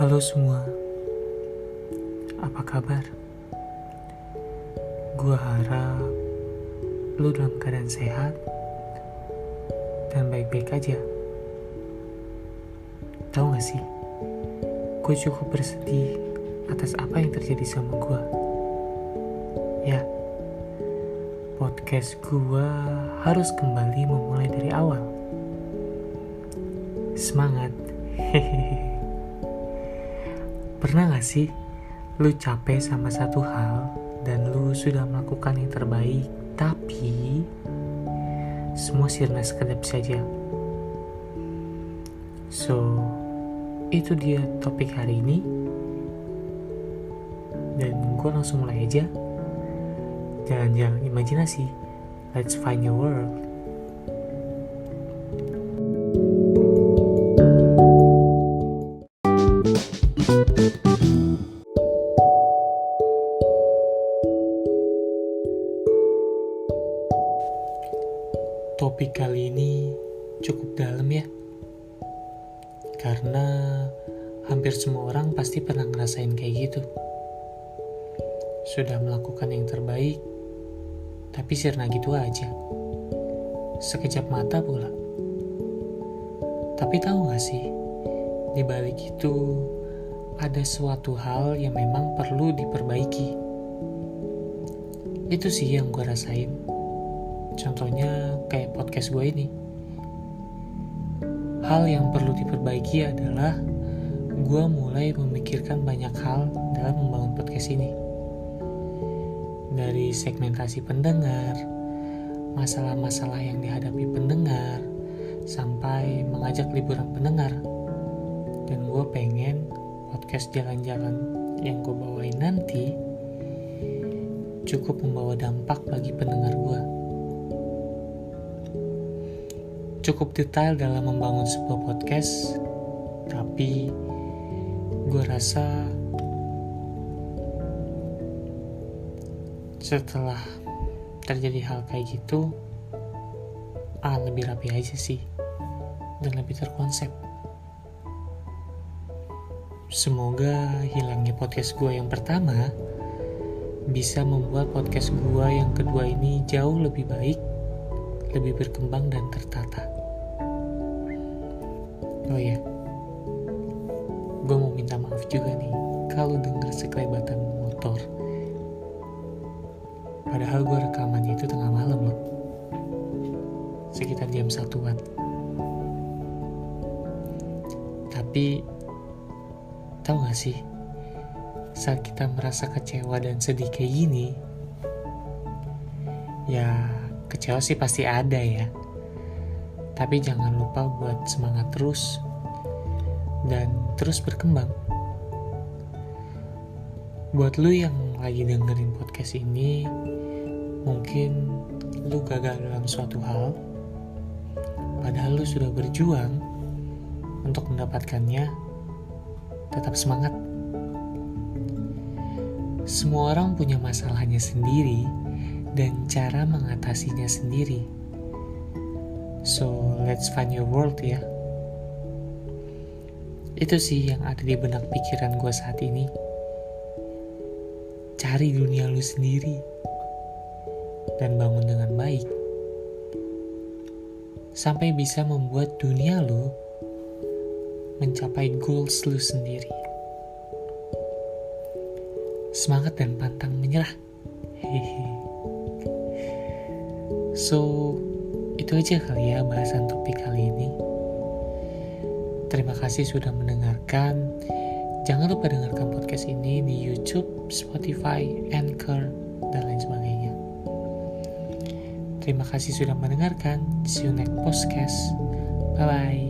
Halo semua, apa kabar? Gua harap lu dalam keadaan sehat dan baik-baik aja. Tahu gak sih, gue cukup bersedih atas apa yang terjadi sama gue. Ya, podcast gue harus kembali memulai dari awal. Semangat, hehehe. Pernah gak sih lu capek sama satu hal dan lu sudah melakukan yang terbaik, tapi semua sirna sekedap saja? So, itu dia topik hari ini. Dan gue langsung mulai aja. Jalan-jalan imajinasi. Let's find your world. Topik kali ini cukup dalam ya, karena hampir semua orang pasti pernah ngerasain kayak gitu. Sudah melakukan yang terbaik, tapi sirna gitu aja. Sekejap mata pula. Tapi tahu gak sih, di balik itu ada suatu hal yang memang perlu diperbaiki. Itu sih yang gue rasain. Contohnya kayak podcast gue ini. Hal yang perlu diperbaiki adalah gue mulai memikirkan banyak hal dalam membangun podcast ini. Dari segmentasi pendengar, masalah-masalah yang dihadapi pendengar, sampai mengajak liburan pendengar. Dan gue pengen podcast jalan-jalan yang gue bawain nanti cukup membawa dampak bagi pendengar gue. Cukup detail dalam membangun sebuah podcast, tapi gue rasa setelah terjadi hal kayak gitu akan lebih rapi aja sih dan lebih terkonsep. Semoga hilangnya podcast gue yang pertama bisa membuat podcast gue yang kedua ini jauh lebih baik, lebih berkembang dan tertata. Oh iya, gue mau minta maaf juga nih kalau denger sekelebatan motor. Padahal gue rekamannya itu tengah malam loh, sekitar jam 1-an. Tapi tahu gak sih, saat kita merasa kecewa dan sedih kayak gini, ya kecewa sih pasti ada ya. Tapi jangan lupa buat semangat terus dan terus berkembang. Buat lu yang lagi dengerin podcast ini, mungkin lu gagal dalam suatu hal, padahal lu sudah berjuang untuk mendapatkannya. Tetap semangat. Semua orang punya masalahnya sendiri dan cara mengatasinya sendiri. So, let's find your world ya. Itu sih yang ada di benak pikiran gue saat ini. Cari dunia lu sendiri dan bangun dengan baik, sampai bisa membuat dunia lu mencapai goals lu sendiri. Semangat dan pantang menyerah. Hehehe. So, itu aja kali ya bahasan topik kali ini. Terima kasih sudah mendengarkan. Jangan lupa dengarkan podcast ini di YouTube, Spotify, Anchor, dan lain sebagainya. Terima kasih sudah mendengarkan. See you next podcast. Bye-bye.